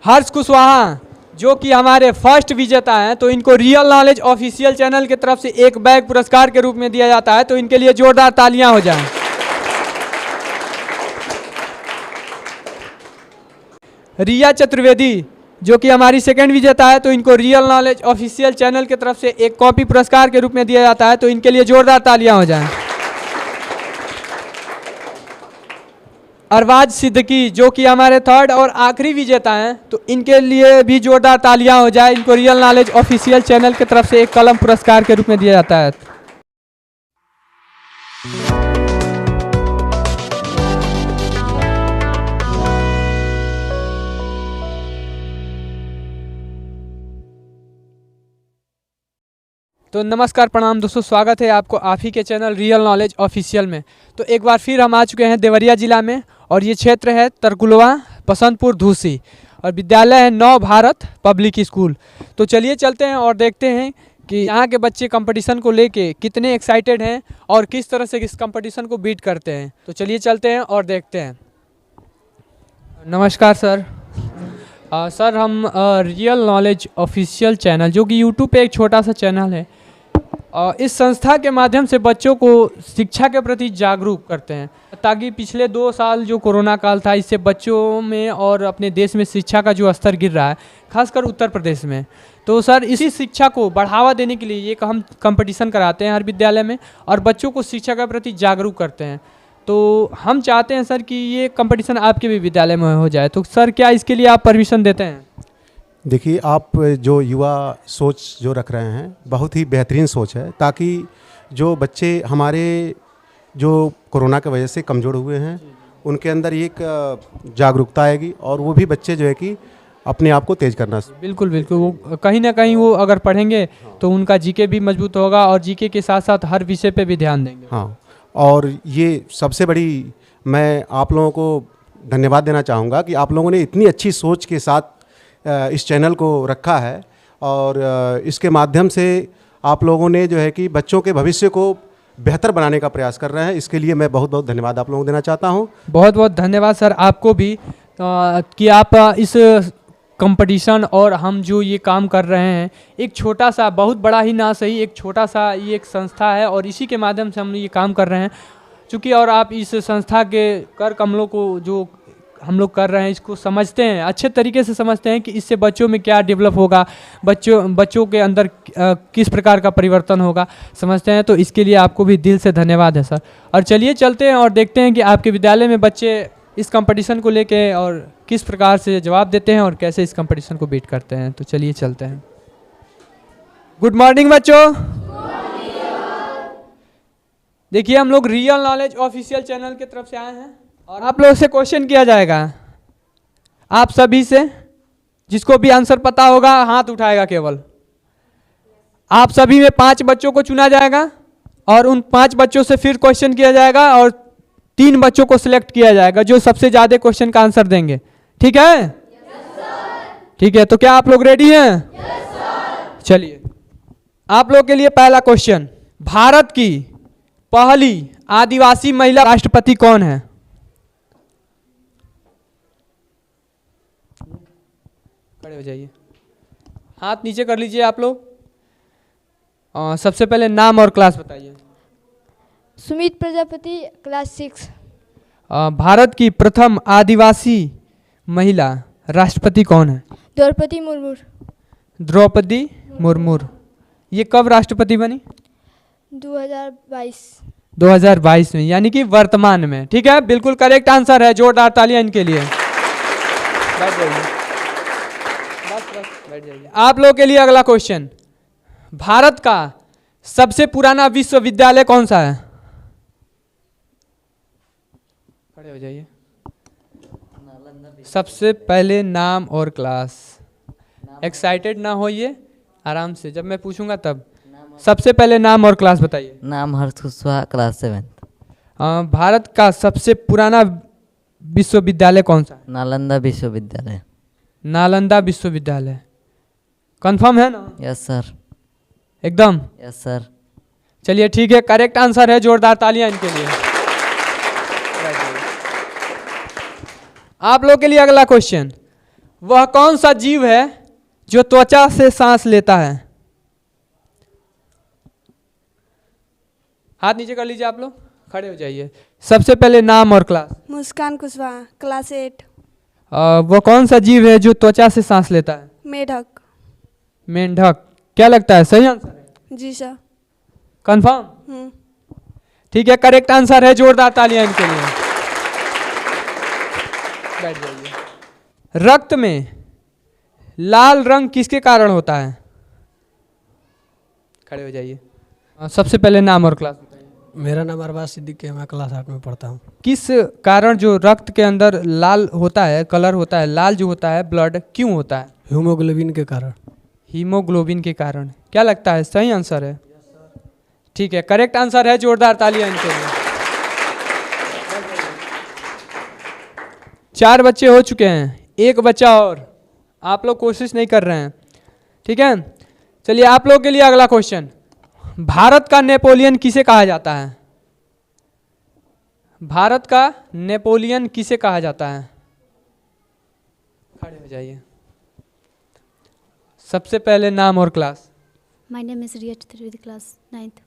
हर्ष कुशवाहा जो कि हमारे फर्स्ट विजेता हैं, तो इनको रियल नॉलेज ऑफिशियल चैनल की तरफ से एक बैग पुरस्कार के रूप में दिया जाता है, तो इनके लिए जोरदार तालियां हो जाएं। रिया चतुर्वेदी जो कि हमारी सेकंड विजेता है, तो इनको रियल नॉलेज ऑफिशियल चैनल की तरफ से एक कॉपी पुरस्कार के रूप में दिया जाता है, तो इनके लिए जोरदार तालियां हो जाएं। अरबाज सिद्दीकी जो कि हमारे थर्ड और आखिरी विजेता हैं, तो इनके लिए भी जोरदार तालियां हो जाए। इनको रियल नॉलेज ऑफिशियल चैनल की तरफ से एक कलम पुरस्कार के रूप में दिया जाता है। तो नमस्कार प्रणाम दोस्तों, स्वागत है आपको आप ही के चैनल रियल नॉलेज ऑफिशियल में। तो एक बार फिर हम आ चुके हैं देवरिया जिला में, और ये क्षेत्र है तरकुलवा बसंतपुर धूसी, और विद्यालय है नव भारत पब्लिक स्कूल। तो चलिए चलते हैं और देखते हैं कि यहाँ के बच्चे कंपटीशन को लेके कितने एक्साइटेड हैं और किस तरह से इस कंपटीशन को बीट करते हैं। तो चलिए चलते हैं और देखते हैं। नमस्कार सर। सर हम रियल नॉलेज ऑफिशियल चैनल जो कि यूट्यूब पे एक छोटा सा चैनल है, इस संस्था के माध्यम से बच्चों को शिक्षा के प्रति जागरूक करते हैं, ताकि पिछले 2 साल जो कोरोना काल था, इससे बच्चों में और अपने देश में शिक्षा का जो स्तर गिर रहा है, खासकर उत्तर प्रदेश में। तो सर इसी शिक्षा को बढ़ावा देने के लिए ये हम कंपटीशन कराते हैं हर विद्यालय में, और बच्चों को शिक्षा के प्रति जागरूक करते हैं। तो हम चाहते हैं सर कि ये कंपटीशन आपके भी विद्यालय में हो जाए, तो सर क्या इसके लिए आप परमिशन देते हैं? देखिए, आप जो युवा सोच जो रख रहे हैं बहुत ही बेहतरीन सोच है, ताकि जो बच्चे हमारे जो कोरोना की वजह से कमज़ोर हुए हैं उनके अंदर एक जागरूकता आएगी, और वो भी बच्चे जो है कि अपने आप को तेज़ करना। बिल्कुल बिल्कुल, वो कहीं ना कहीं वो अगर पढ़ेंगे तो उनका जीके भी मजबूत होगा, और जीके के साथ साथ हर विषय पे भी ध्यान देंगे। हाँ, और ये सबसे बड़ी मैं आप लोगों को धन्यवाद देना चाहूँगा कि आप लोगों ने इतनी अच्छी सोच के साथ इस चैनल को रखा है, और इसके माध्यम से आप लोगों ने जो है कि बच्चों के भविष्य को बेहतर बनाने का प्रयास कर रहे हैं। इसके लिए मैं बहुत बहुत धन्यवाद आप लोगों को देना चाहता हूं। बहुत बहुत धन्यवाद सर आपको भी कि आप इस कंपटीशन और हम जो ये काम कर रहे हैं, एक छोटा सा, बहुत बड़ा ही ना सही, एक छोटा सा ये एक संस्था है, और इसी के माध्यम से हम ये काम कर रहे हैं चूँकि, और आप इस संस्था के कर कमलों को जो हम लोग कर रहे हैं इसको समझते हैं, अच्छे तरीके से समझते हैं कि इससे बच्चों में क्या डेवलप होगा, बच्चों के अंदर किस प्रकार का परिवर्तन होगा, समझते हैं। तो इसके लिए आपको भी दिल से धन्यवाद है सर। और चलिए चलते हैं और देखते हैं कि आपके विद्यालय में बच्चे इस कंपटीशन को लेके और किस प्रकार से जवाब देते हैं और कैसे इस कंपटीशन को बीट करते हैं। तो चलिए चलते हैं। गुड मॉर्निंग बच्चों। देखिए, हम लोग रियल नॉलेज ऑफिशियल चैनल की तरफ से आए हैं, और आप लोग से क्वेश्चन किया जाएगा। आप सभी से, जिसको भी आंसर पता होगा हाथ उठाएगा केवल। आप सभी में 5 बच्चों को चुना जाएगा, और उन 5 बच्चों से फिर क्वेश्चन किया जाएगा, और 3 बच्चों को सिलेक्ट किया जाएगा जो सबसे ज़्यादा क्वेश्चन का आंसर देंगे। ठीक है? ठीक है, तो क्या आप लोग रेडी हैं? चलिए, आप लोग के लिए पहला क्वेश्चन, भारत की पहली आदिवासी महिला राष्ट्रपति कौन है? खड़े हो जाइए, हाथ नीचे कर लीजिए आप लोग। सबसे पहले नाम और क्लास बताइए। सुमित प्रजापति, क्लास 6। भारत की प्रथम आदिवासी महिला राष्ट्रपति कौन है? द्रौपदी मुर्मू। द्रौपदी मुर्मू। ये कब राष्ट्रपति बनी? 2022। 2022 में, यानी कि वर्तमान में। ठीक है, बिल्कुल करेक्ट आंसर है। जोरदार तालियां इनके लिए। बैठ जाइए, बैठ जाइए। आप लोग के लिए अगला क्वेश्चन, भारत का सबसे पुराना विश्वविद्यालय कौन सा है? खड़े हो जाइए। सबसे पहले नाम और क्लास। एक्साइटेड ना होइए, आराम से, जब मैं पूछूंगा तब। सबसे पहले नाम और क्लास बताइए। नाम हर्ष कुशवाहा, क्लास 7। भारत का सबसे पुराना विश्वविद्यालय कौन सा है? नालंदा विश्वविद्यालय। नालंदा विश्वविद्यालय, कंफर्म है ना? Yes sir. एकदम? Yes sir. चलिए ठीक है, करेक्ट आंसर है। जोरदार तालियां इनके लिए। आप लोग के लिए अगला क्वेश्चन, वह कौन सा जीव है जो त्वचा से सांस लेता है? हाथ नीचे कर लीजिए, आप लोग खड़े हो जाइए। सबसे पहले नाम और क्लास। मुस्कान कुशवाहा, क्लास 8। वह कौन सा जीव है जो त्वचा से सांस लेता है? मेढक। मेंढक। क्या लगता है सही आंसर है? जी सर। कंफर्म? ठीक है, करेक्ट आंसर है। जोरदार तालियां इनके लिए। बैठ जाइए। रक्त में लाल रंग किसके कारण होता है? खड़े हो जाइए। सबसे पहले नाम और क्लास बताइए। मेरा नाम अरबाज सिद्दीकी है, मैं क्लास 8 में पढ़ता हूँ। किस कारण जो रक्त के अंदर लाल होता है, कलर होता है, लाल जो होता है ब्लड, क्यों होता है? हीमोग्लोबिन के कारण। हीमोग्लोबिन के कारण। क्या लगता है सही आंसर है? ठीक है, करेक्ट आंसर है। जोरदार तालियां इनके लिए। 4 बच्चे हो चुके हैं, 1 बच्चा और। आप लोग कोशिश नहीं कर रहे हैं, ठीक है। चलिए आप लोग के लिए अगला क्वेश्चन। भारत का नेपोलियन किसे कहा जाता है? भारत का नेपोलियन किसे कहा जाता है? खड़े हो जाइए। सबसे पहले नाम और class. My name is Riya Chaturvedi, class 9th.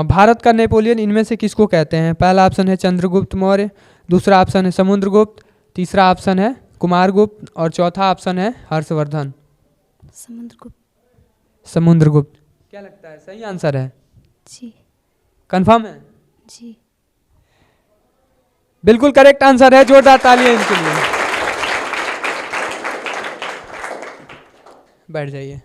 Bharat का नेपोलियन इनमें से किसको कहते हैं? पहला ऑप्शन है चंद्रगुप्त मौर्य, दूसरा ऑप्शन है समुद्रगुप्त, तीसरा ऑप्शन है कुमारगुप्त और चौथा ऑप्शन है हर्षवर्धन। समुद्रगुप्त। समुद्रगुप्त। क्या लगता है सही आंसर है? जी। कंफर्म है? जी। बिल्कुल करेक्ट आंसर है। जोरदार तालियां इनके लिए। बैठ जाइए।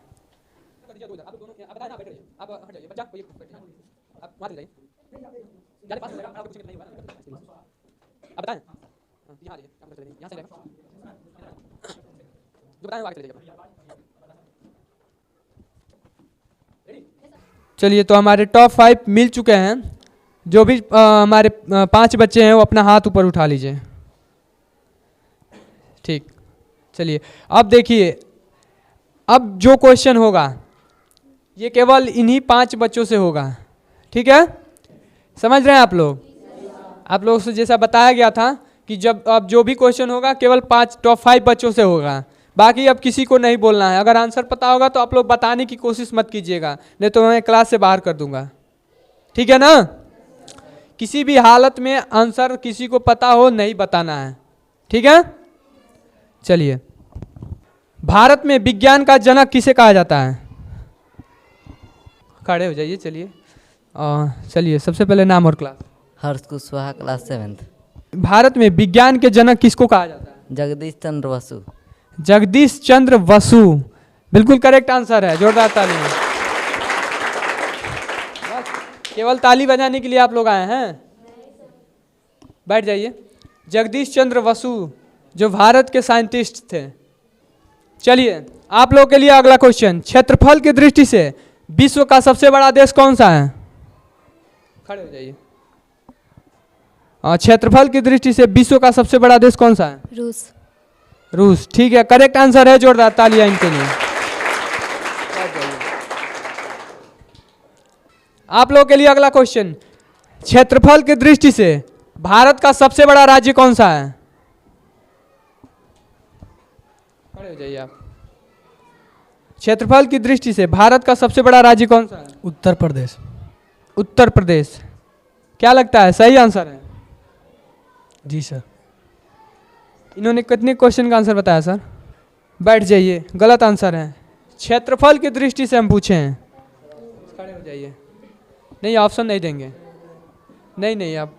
चलिए, तो हमारे टॉप 5 मिल चुके हैं। जो भी हमारे 5 बच्चे हैं वो अपना हाथ ऊपर उठा लीजिए। ठीक, चलिए अब देखिए, अब जो क्वेश्चन होगा ये केवल इन्हीं 5 बच्चों से होगा, ठीक है? समझ रहे हैं आप लोग? आप लोगों से जैसा बताया गया था कि जब अब जो भी क्वेश्चन होगा केवल 5 टॉप 5 बच्चों से होगा, बाकी अब किसी को नहीं बोलना है। अगर आंसर पता होगा तो आप लोग बताने की कोशिश मत कीजिएगा, नहीं तो मैं क्लास से बाहर कर दूंगा, ठीक है ना? किसी भी हालत में आंसर किसी को पता हो नहीं बताना है, ठीक है? चलिए, भारत में विज्ञान का जनक किसे कहा जाता है? खड़े हो जाइए। चलिए सबसे पहले नाम और क्लास। हर्ष कुशवाहा, क्लास 7th। भारत में विज्ञान के जनक किसको कहा जाता है? जगदीश चंद्र बसु। जगदीश चंद्र बसु। बिल्कुल करेक्ट आंसर है। जोरदार ताली। केवल ताली बजाने के लिए आप लोग आए हैं? बैठ जाइए। जगदीश चंद्र बसु जो भारत के साइंटिस्ट थे। चलिए आप लोग के लिए अगला क्वेश्चन। क्षेत्रफल की दृष्टि से विश्व का सबसे बड़ा देश कौन सा है? खड़े हो जाइए। क्षेत्रफल की दृष्टि से विश्व का सबसे बड़ा देश कौन सा है? रूस। रूस। ठीक है, करेक्ट आंसर है। जोरदार तालियां इनके लिए। आप लोगों के लिए अगला क्वेश्चन। क्षेत्रफल की दृष्टि से भारत का सबसे बड़ा राज्य कौन सा है? खड़े हो जाइए आप। क्षेत्रफल की दृष्टि से भारत का सबसे बड़ा राज्य कौन सा है? उत्तर प्रदेश। उत्तर प्रदेश। क्या लगता है सही आंसर है? जी सर। इन्होंने कितने क्वेश्चन का आंसर बताया सर? बैठ जाइए, गलत आंसर है। क्षेत्रफल की दृष्टि से हम पूछे हैं। खड़े हो जाइए। नहीं, ऑप्शन नहीं देंगे। नहीं, आप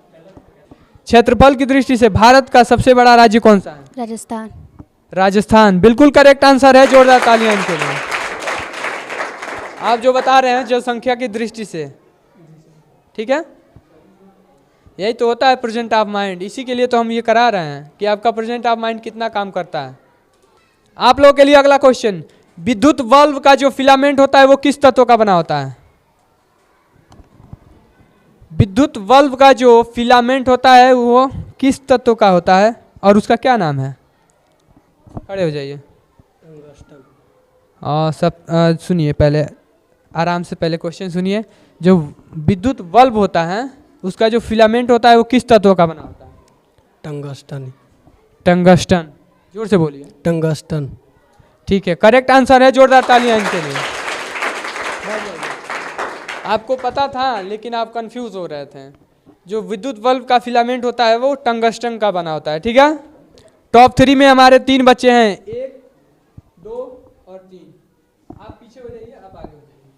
क्षेत्रफल की दृष्टि से भारत का सबसे बड़ा राज्य कौन सा है? राजस्थान। राजस्थान। बिल्कुल करेक्ट आंसर है। जोरदार तालियां इनके लिए। आप जो बता रहे हैं जनसंख्या की दृष्टि से, ठीक है? यही तो होता है प्रेजेंट ऑफ माइंड। इसी के लिए तो हम ये करा रहे हैं कि आपका प्रेजेंट ऑफ माइंड कितना काम करता है। आप लोगों के लिए अगला क्वेश्चन। विद्युत बल्ब का जो फिलामेंट होता है वो किस तत्व का बना होता है? विद्युत बल्ब का जो फिलामेंट होता है वो किस तत्व का होता है और उसका क्या नाम है? खड़े हो जाइए। सब सुनिए, पहले आराम से पहले क्वेश्चन सुनिए। जो विद्युत बल्ब होता है उसका जो फिलामेंट होता है वो किस तत्व का बना होता है? टंगस्टन। टंगस्टन। जोर से बोलिए। टंगस्टन। ठीक है, करेक्ट आंसर है, जोरदार तालियां इनके लिए। आपको पता था लेकिन आप कंफ्यूज हो रहे थे। जो विद्युत बल्ब का फिलामेंट होता है वो टंगस्टन का बना होता है। ठीक है, टॉप 3 में हमारे 3 बच्चे हैं, 1, 2 और 3। आप पीछे हो जाइए, आप आगे हो जाइए।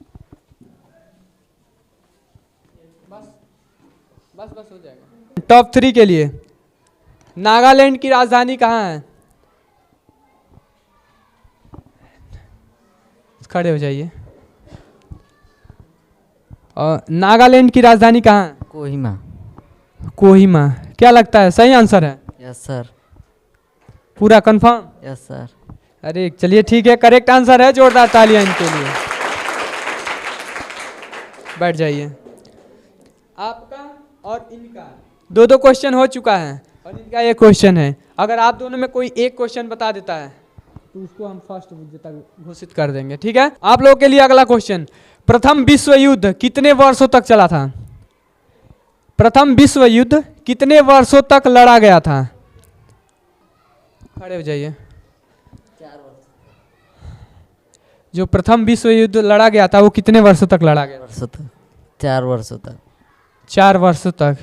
बस बस हो जाएगा। टॉप 3 के लिए नागालैंड की राजधानी कहाँ है? खड़े हो जाइए। और नागालैंड की राजधानी कहाँ है? कोहिमा। कोहिमा। क्या लगता है सही आंसर है? Yes sir. पूरा कंफर्म? Yes sir. अरे चलिए ठीक है, करेक्ट आंसर है, जोरदार तालियां इनके लिए। बैठ जाइए। आपका और इनका 2-2 क्वेश्चन हो चुका है और इनका एक क्वेश्चन है। अगर आप दोनों में कोई एक क्वेश्चन बता देता है तो उसको हम फर्स्ट विजेता घोषित कर देंगे। ठीक है, आप लोगों के लिए अगला क्वेश्चन, प्रथम विश्व युद्ध कितने वर्षों तक चला था? प्रथम विश्व युद्ध कितने वर्षों तक लड़ा गया था? खड़े हो जाइए। 4 वर्ष। जो प्रथम विश्व युद्ध लड़ा गया था वो कितने वर्षों तक लड़ा गया? वर्षों तक। 4 वर्षों तक। 4 वर्षों तक।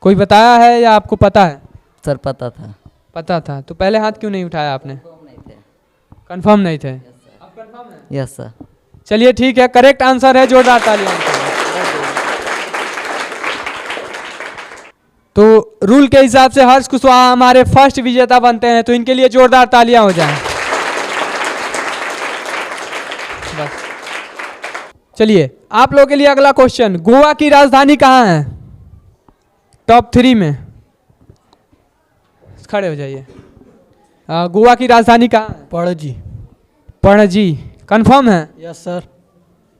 कोई बताया है या आपको पता है? सर पता था। पता था, तो पहले हाथ क्यों नहीं उठाया आपने? नहीं थे। कंफर्म नहीं थे? आप कंफर्म है? Yes sir. चलिए ठीक है, करेक्ट आंसर है, जोरदार तालियां इनके लिए। तो रूल के हिसाब से हर्ष कुशवाहा हमारे फर्स्ट विजेता बनते हैं, तो इनके लिए जोरदार तालियां हो जाएं। बस चलिए, आप लोगों के लिए अगला क्वेश्चन, गोवा की राजधानी कहाँ है? टॉप 3 में खड़े हो जाइए। गोवा की राजधानी कहाँ है? पणजी। पणजी। कंफर्म है? Yes sir.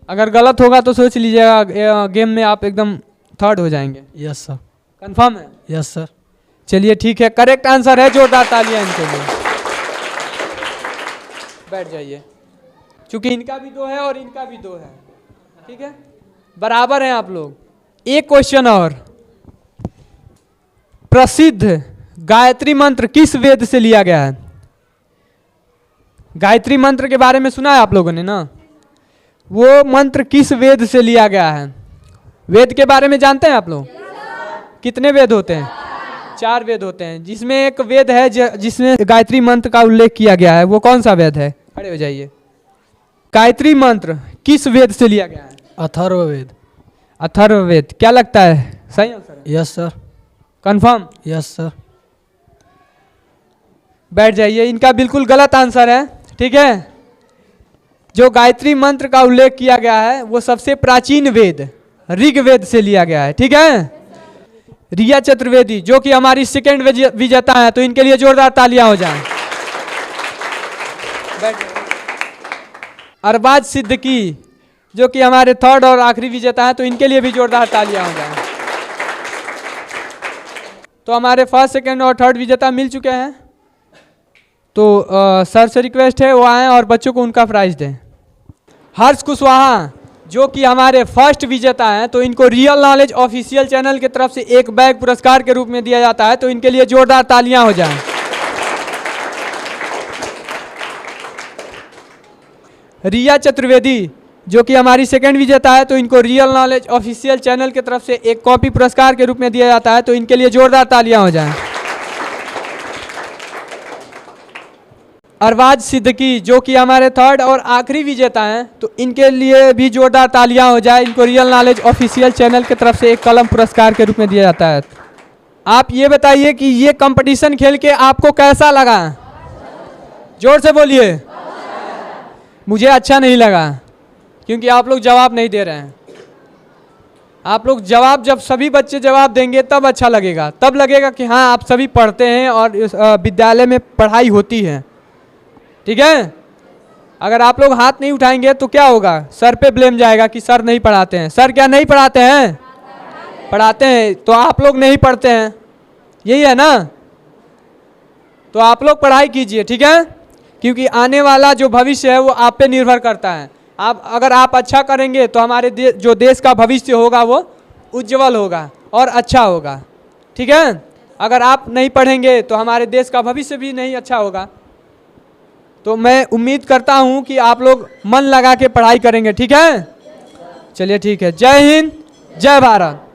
अगर गलत होगा तो सोच लीजिएगा, गेम में आप एकदम थर्ड हो जाएंगे। Yes sir. कंफर्म है? Yes sir. चलिए ठीक है, करेक्ट आंसर है, जोरदार तालियां इनके लिए। बैठ जाइए। क्योंकि इनका भी 2 है और इनका भी 2 है, ठीक है, बराबर हैं आप लोग। एक क्वेश्चन और, प्रसिद्ध गायत्री मंत्र किस वेद से लिया गया है? गायत्री मंत्र के बारे में सुना है आप लोगों ने ना? वो मंत्र किस वेद से लिया गया है? वेद के बारे में जानते हैं आप लोग? कितने वेद होते हैं? 4 वेद होते हैं, जिसमें एक वेद है जिसमें गायत्री मंत्र का उल्लेख किया गया है। वो कौन सा वेद है? खड़े हो जाइए। गायत्री मंत्र किस वेद से लिया गया है? अथर्ववेद। अथर्ववेद। क्या लगता है सही आंसर है? Yes sir. Confirm? Yes sir. बैठ जाइए, इनका बिल्कुल गलत आंसर है। ठीक है, जो गायत्री मंत्र का उल्लेख किया गया है वो सबसे प्राचीन वेद ऋग्वेद से लिया गया है। ठीक है, रिया चतुर्वेदी जो कि हमारी सेकेंड विजेता है, तो इनके लिए जोरदार तालियां हो जाएं। अरबाज सिद्दीकी जो कि हमारे थर्ड और आखिरी विजेता है, तो इनके लिए भी जोरदार तालियां हो जाएं। तो हमारे फर्स्ट, सेकेंड और थर्ड विजेता मिल चुके हैं। तो सर से रिक्वेस्ट है वो आएँ और बच्चों को उनका प्राइज दें। हर्ष कुशवाहा जो कि हमारे फर्स्ट विजेता हैं, तो इनको रियल नॉलेज ऑफिशियल चैनल की तरफ से एक बैग पुरस्कार के रूप में दिया जाता है, तो इनके लिए जोरदार तालियां हो जाएं। रिया चतुर्वेदी जो कि हमारी सेकंड विजेता है, तो इनको रियल नॉलेज ऑफिशियल चैनल की तरफ से एक कॉपी पुरस्कार के रूप में दिया जाता है, तो इनके लिए जोरदार तालियां हो जाएं। अरबाज सिद्दीकी जो कि हमारे थर्ड और आखिरी विजेता हैं, तो इनके लिए भी जोरदार तालियां हो जाए। इनको रियल नॉलेज ऑफिशियल चैनल की तरफ से एक कलम पुरस्कार के रूप में दिया जाता है। आप ये बताइए कि ये कंपटीशन खेल के आपको कैसा लगा? जोर से बोलिए। मुझे अच्छा नहीं लगा, क्योंकि आप लोग जवाब नहीं दे रहे हैं। आप लोग जवाब, जब सभी बच्चे जवाब देंगे तब अच्छा लगेगा, तब लगेगा कि हाँ आप सभी पढ़ते हैं और विद्यालय में पढ़ाई होती है। ठीक है, अगर आप लोग हाथ नहीं उठाएंगे तो क्या होगा? सर पे ब्लेम जाएगा कि सर नहीं पढ़ाते हैं। सर क्या नहीं पढ़ाते हैं? पढ़ाते हैं। तो आप लोग नहीं पढ़ते हैं, यही है ना? तो आप लोग पढ़ाई कीजिए, ठीक है, क्योंकि आने वाला जो भविष्य है वो आप पे निर्भर करता है। अगर आप अच्छा करेंगे तो हमारे जो देश का भविष्य होगा वो उज्जवल होगा और अच्छा होगा। ठीक है, अगर आप नहीं पढ़ेंगे तो हमारे देश का भविष्य भी नहीं अच्छा होगा। तो मैं उम्मीद करता हूँ कि आप लोग मन लगा के पढ़ाई करेंगे, ठीक है? चलिए ठीक है, जय हिंद, जय भारत।